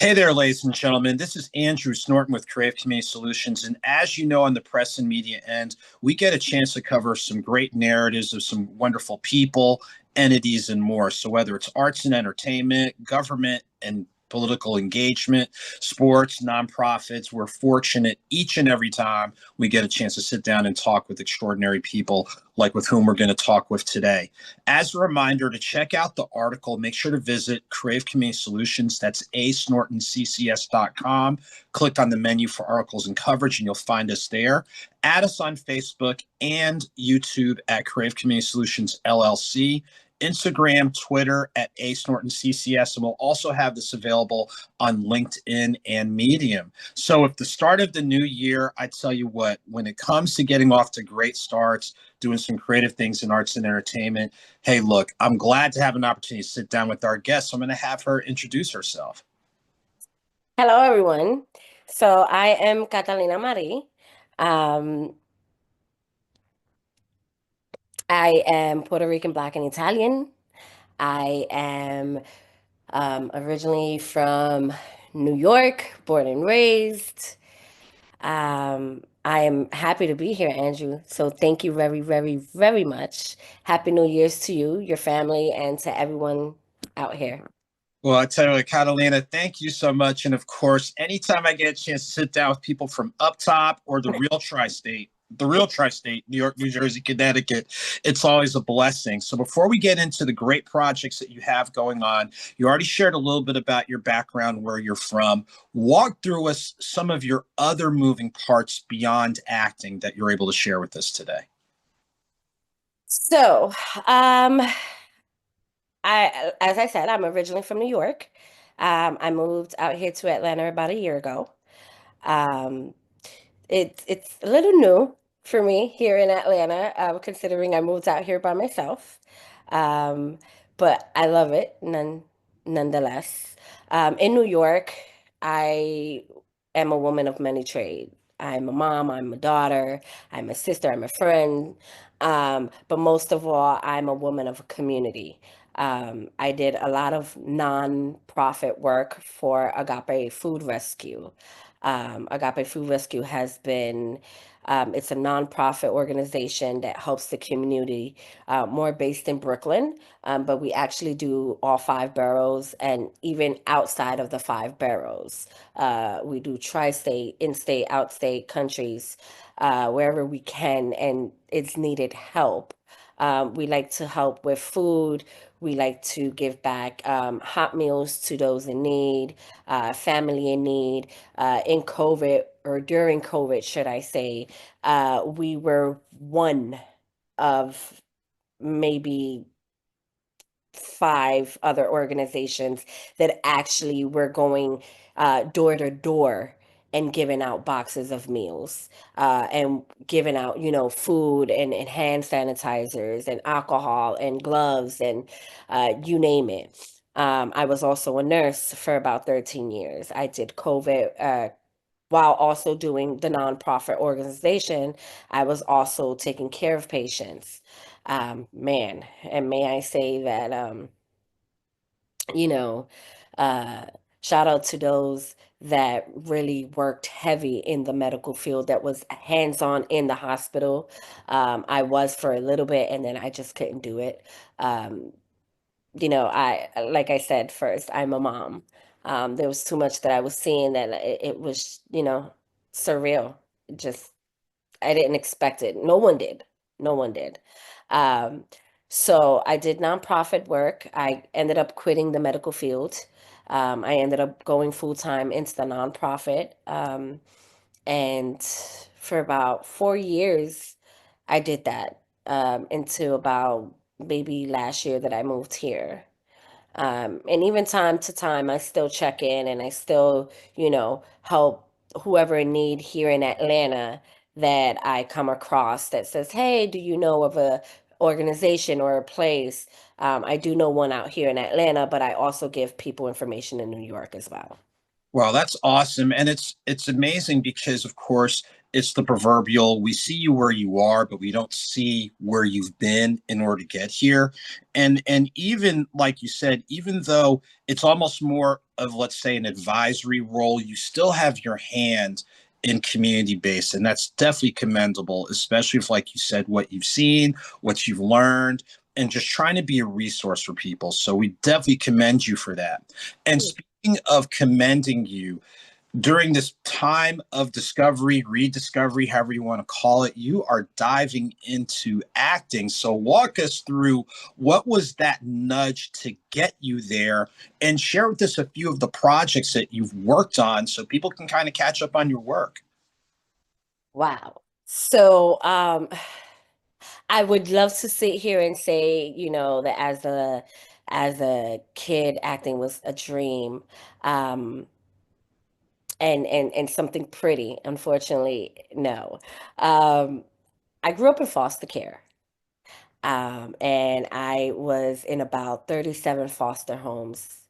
Hey there, ladies and gentlemen. This is Andrew Snorton with Crave Community Solutions. And as you know, on the press and media end, we get a chance to cover some great narratives of some wonderful people, entities, and more. So, whether it's arts and entertainment, government and political engagement, sports, nonprofits, we're fortunate each and every time we get a chance to sit down and talk with extraordinary people like with whom we're going to talk with today. As a reminder to check out the article, make sure to visit Crave Community Solutions. That's asnortonccs.com. Click on the menu for articles and coverage, and you'll find us there. Add us on Facebook and YouTube at Crave Community Solutions LLC. Instagram, Twitter at AceNortonCCS, and we'll also have this available on LinkedIn and Medium. So at the start of the new year, I tell you what, when it comes to getting off to great starts, doing some creative things in arts and entertainment, hey, look, I'm glad to have an opportunity to sit down with our guest. So I'm going to have her introduce herself. Hello, everyone. So I am Catalina Marie. Um, I am Puerto Rican, Black, and Italian. I am originally from New York, born and raised. I am happy to be here, Andrew. So thank you very, very, very much. Happy New Year's to you, your family, and to everyone out here. Well, I tell you what, Catalina, thank you so much. And of course, anytime I get a chance to sit down with people from up top or the real tri-state, New York, New Jersey, Connecticut, it's always a blessing. So before we get into the great projects that you have going on, you already shared a little bit about your background, where you're from. Walk through us some of your other moving parts beyond acting that you're able to share with us today. So, um, as I said, I'm originally from New York. I moved out here to Atlanta about a year ago. Um, it's a little new for me here in Atlanta, considering I moved out here by myself. Um, but I love it nonetheless. In New York, I am a woman of many trades. I'm a mom, I'm a daughter, I'm a sister, I'm a friend. But most of all, I'm a woman of a community. I did a lot of nonprofit work for Agape Food Rescue. Agape Food Rescue has been, it's a nonprofit organization that helps the community, more based in Brooklyn, but we actually do all five boroughs and even outside of the five boroughs. We do tri-state, in-state, outstate countries, wherever we can, and it's needed help. We like to help with food. We like to give back hot meals to those in need, family in need. In COVID, or during COVID, should I say, we were one of maybe five other organizations that actually were going door to door and giving out boxes of meals, and giving out, food and hand sanitizers and alcohol and gloves and you name it. I was also a nurse for about 13 years. I did COVID while also doing the nonprofit organization. I was also taking care of patients. Man, and may I say that, you know, uh, shout out to those that really worked heavy in the medical field, that was hands-on in the hospital. I was for a little bit, and then I just couldn't do it. Um, like I said first, I'm a mom. There was too much that I was seeing that it was, surreal. Just I didn't expect it. No one did. No one did. Um, so I did nonprofit work. I ended up quitting the medical field. I ended up going full time into the nonprofit. And for about 4 years, I did that, until about maybe last year that I moved here. And even time to time, I still check in and I still, help whoever in need here in Atlanta that I come across that says, "Hey, do you know of a organization or a place?" I do know one out here in Atlanta, but I also give people information in New York as well. Well, that's awesome. And it's amazing because of course it's the proverbial, we see you where you are, but we don't see where you've been in order to get here. And even like you said, even though it's almost more of, let's say, an advisory role, you still have your hand in community based, and that's definitely commendable, especially if, like you said, what you've seen, what you've learned, and just trying to be a resource for people. So we definitely commend you for that. And speaking of commending you, during this time of discovery, rediscovery, however you want to call it, you are diving into acting. So walk us through, what was that nudge to get you there, and share with us a few of the projects that you've worked on so people can kind of catch up on your work. Wow. So, I would love to sit here and say, that as a kid, acting was a dream, um, and something pretty. Unfortunately, no. Um, I grew up in foster care. And I was in about 37 foster homes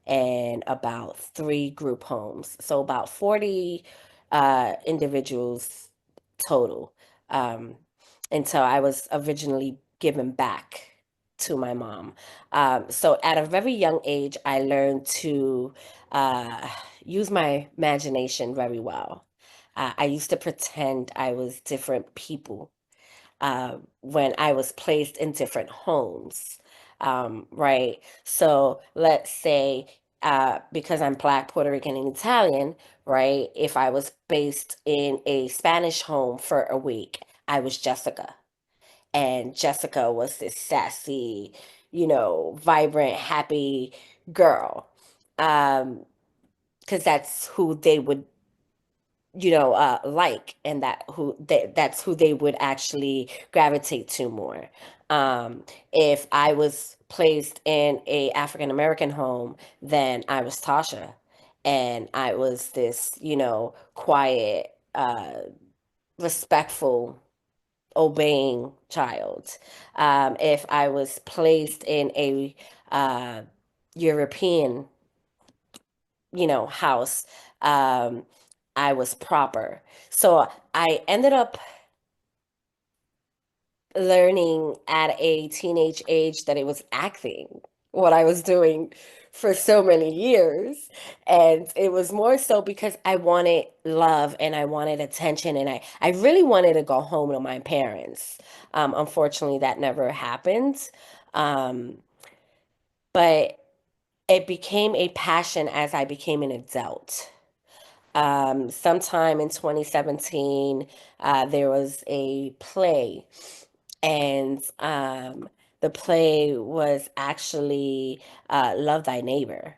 and about three group homes. So about 40 individuals total. Um, until I was originally given back to my mom. So at a very young age, I learned to uh, use my imagination very well. I used to pretend I was different people when I was placed in different homes, right? So let's say, because I'm Black, Puerto Rican, and Italian, right? If I was based in a Spanish home for a week, I was Jessica. And Jessica was this sassy, vibrant, happy girl. Because that's who they would like, and that's who they would actually gravitate to more. If I was placed in a African American home, then I was Tasha, and I was this, quiet, respectful, obeying child. If I was placed in a European, house, um, I was proper. So I ended up learning at a teenage age that it was acting, what I was doing for so many years. And it was more so because I wanted love and I wanted attention, and I really wanted to go home to my parents. Unfortunately, that never happened. Um, but it became a passion as I became an adult. Sometime in 2017, there was a play, and the play was actually Love Thy Neighbor.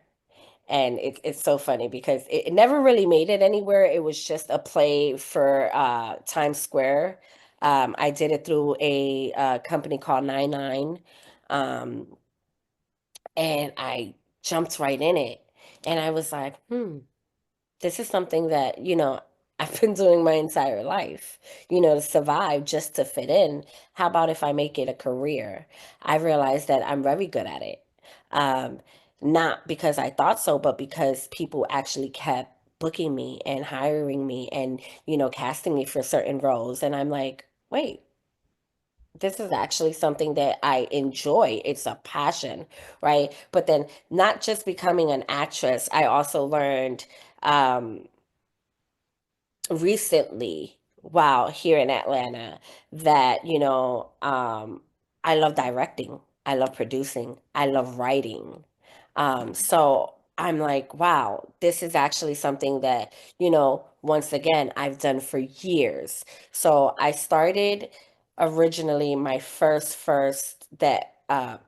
And it's so funny because it never really made it anywhere. It was just a play for Times Square. I did it through a company called 99. Um, and I jumped right in it. And I was like, this is something that, I've been doing my entire life, to survive, just to fit in. How about if I make it a career? I realized that I'm very good at it. Um, Not because I thought so, but because people actually kept booking me and hiring me and, casting me for certain roles. And I'm like, wait, this is actually something that I enjoy. It's a passion, right? But then not just becoming an actress, I also learned um, recently while here in Atlanta that, I love directing, I love producing, I love writing. So I'm like, wow, this is actually something that, once again, I've done for years. So I started originally my first that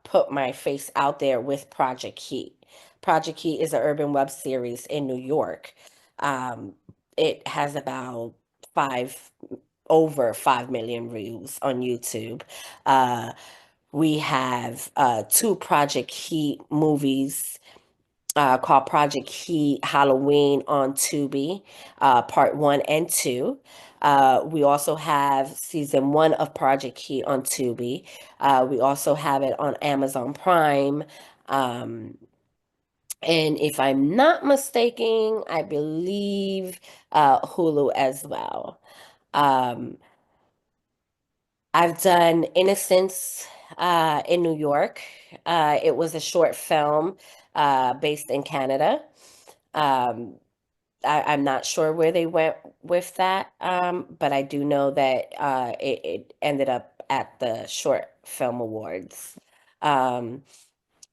put my face out there with Project Heat. Project Heat is an urban web series in New York. Um, it has about five over 5 million views on YouTube. Uh, we have two Project Heat movies called Project Heat Halloween on Tubi, part one and two. We also have season one of Project Heat on Tubi. We also have it on Amazon Prime. Um, and if I'm not mistaken, I believe Hulu as well. Um, I've done Innocence in New York. It was a short film based in Canada. Um, I'm not sure where they went with that, but I do know that it ended up at the Short Film Awards. Um,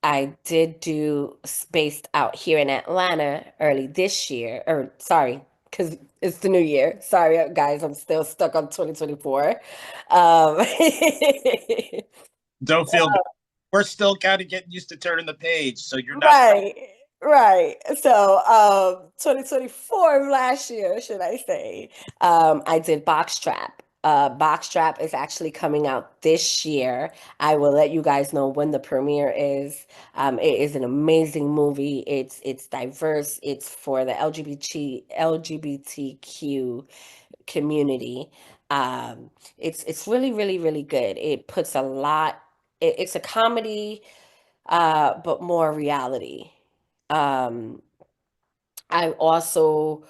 I did do Spaced Out here in Atlanta early this year, or sorry, because it's the new year. Sorry, guys, I'm still stuck on 2024. Um, Don't feel bad. We're still kind of getting used to turning the page, so you're not. Right, right. So, 2024 last year, should I say, I did Box Trap. Box Trap is actually coming out this year. I will let you guys know when the premiere is. It is an amazing movie. It's diverse. It's for the LGBTQ community. It's really, really, really good. It puts a lot. It's a comedy but more reality. Um, I also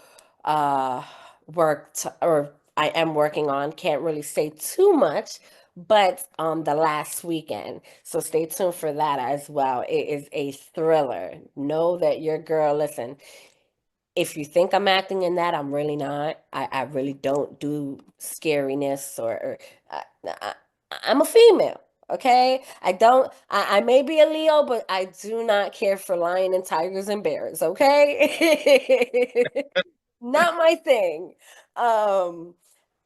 uh, worked, or I am working on, can't really say too much, but on the last weekend. So stay tuned for that as well. It is a thriller. Know that your girl, listen, if you think I'm acting in that, I'm really not. I really don't do scariness or I'm a female. Okay, I don't. I may be a Leo, but I do not care for lion and tigers and bears. Okay, not my thing. Um,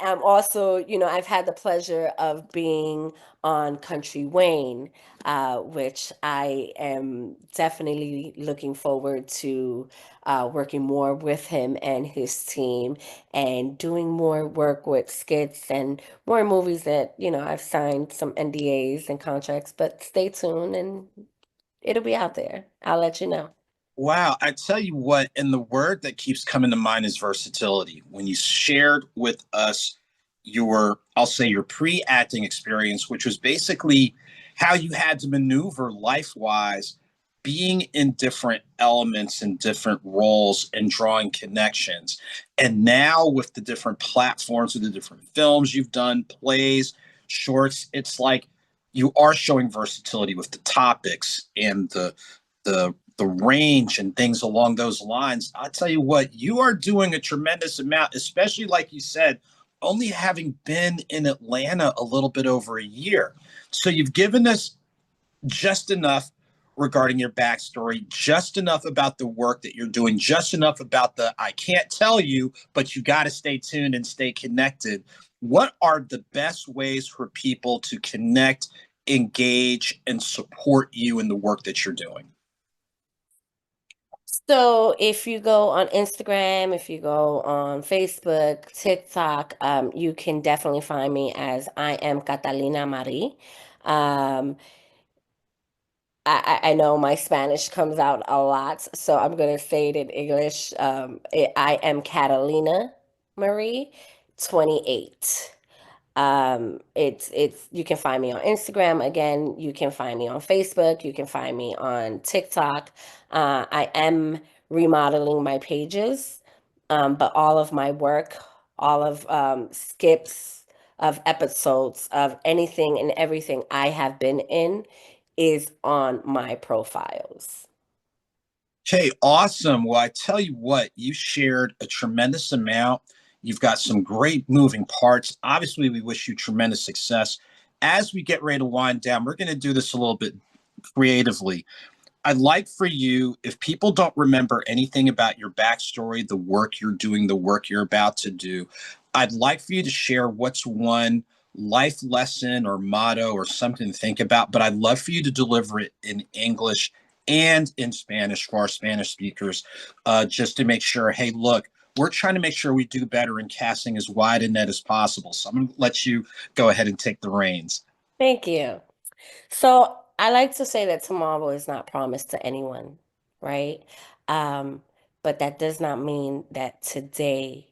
I'm also, I've had the pleasure of being on Country Wayne, which I am definitely looking forward to working more with him and his team and doing more work with skits and more movies that, I've signed some NDAs and contracts, but stay tuned and it'll be out there. I'll let you know. Wow, I tell you what, and the word that keeps coming to mind is versatility. When you shared with us your, I'll say your pre-acting experience, which was basically how you had to maneuver life-wise, being in different elements and different roles and drawing connections. And now with the different platforms, with the different films you've done, plays, shorts, it's like you are showing versatility with the topics and the range and things along those lines. I'll tell you what, you are doing a tremendous amount, especially like you said, only having been in Atlanta a little bit over a year. So you've given us just enough regarding your backstory, just enough about the work that you're doing, just enough about the I can't tell you, but you got to stay tuned and stay connected. What are the best ways for people to connect, engage, and support you in the work that you're doing? So if you go on Instagram, if you go on Facebook, TikTok, you can definitely find me as I am Catalina Marie. Um, I know my Spanish comes out a lot, so I'm gonna say it in English. I am Catalina Marie, 28. It's you can find me on Instagram. Again, you can find me on Facebook. You can find me on TikTok. I am remodeling my pages, but all of my work, all of skips of episodes of anything and everything I have been in is on my profiles. Okay, awesome. Well, I tell you what, you shared a tremendous amount. You've got some great moving parts. Obviously, we wish you tremendous success. As we get ready to wind down, we're going to do this a little bit creatively. I'd like for you, if people don't remember anything about your backstory, the work you're doing, the work you're about to do, I'd like for you to share what's one life lesson or motto or something to think about. But I'd love for you to deliver it in English and in Spanish for our Spanish speakers, just to make sure, hey, look, we're trying to make sure we do better in casting as wide a net as possible. So I'm going to let you go ahead and take the reins. Thank you. So I like to say that tomorrow is not promised to anyone, right? Um, but that does not mean that today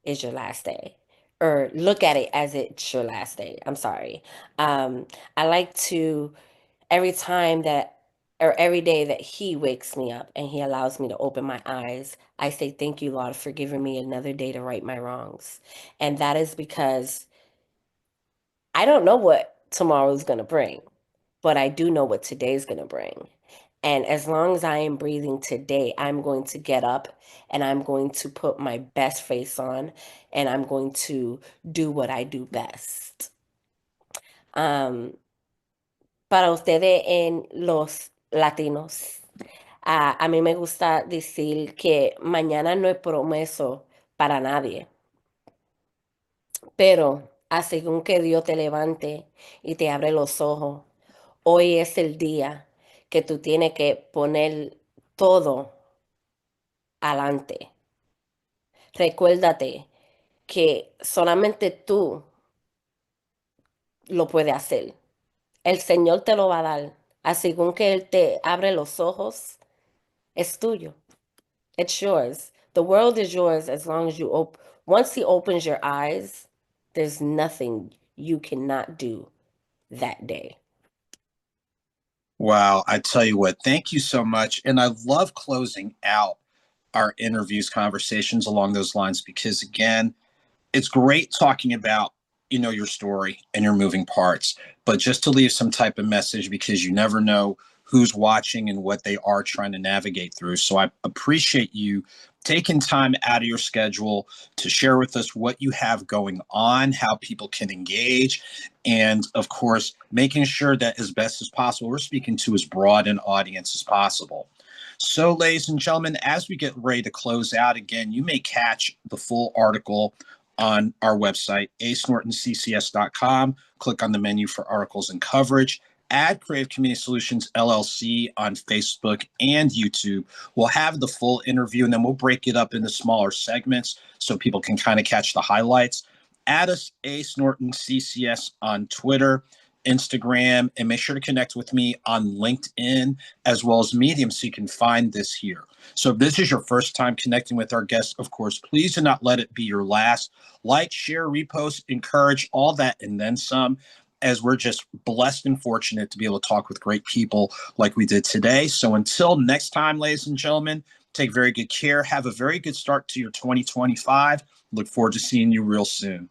is your last day, or look at it as it's your last day. I'm sorry. I like to, every time that or every day that he wakes me up and he allows me to open my eyes, I say, thank you, Lord, for giving me another day to right my wrongs. And that is because I don't know what tomorrow is going to bring, but I do know what today is going to bring. And as long as I am breathing today, I'm going to get up and I'm going to put my best face on and I'm going to do what I do best. Um, para ustedes en los latinos, a mí me gusta decir que mañana no es promeso para nadie, pero a según que Dios te levante y te abre los ojos, hoy es el día que tú tienes que poner todo adelante. Recuérdate que solamente tú lo puedes hacer. El Señor te lo va a dar. Así según que Él te abre los ojos, es tuyo. It's yours. The world is yours as long as once He opens your eyes, there's nothing you cannot do that day. Wow, I tell you what, thank you so much. And I love closing out our interviews, conversations along those lines, because again, it's great talking about, your story and your moving parts, but just to leave some type of message, because you never know who's watching and what they are trying to navigate through. So I appreciate you taking time out of your schedule to share with us what you have going on, how people can engage, and of course, making sure that as best as possible, we're speaking to as broad an audience as possible. So, ladies and gentlemen, as we get ready to close out, again, you may catch the full article on our website, asnortonccs.com. Click on the menu for articles and coverage. Add Creative Community Solutions LLC on Facebook and YouTube. We'll have the full interview, and then we'll break it up into smaller segments so people can kind of catch the highlights. Add us, Ace Norton CCS, on Twitter, Instagram, and make sure to connect with me on LinkedIn as well as Medium so you can find this here. So if this is your first time connecting with our guests, of course, please do not let it be your last. Like, share, repost, encourage, all that, and then some, as we're just blessed and fortunate to be able to talk with great people like we did today. So until next time, ladies and gentlemen, take very good care. Have a very good start to your 2025. Look forward to seeing you real soon.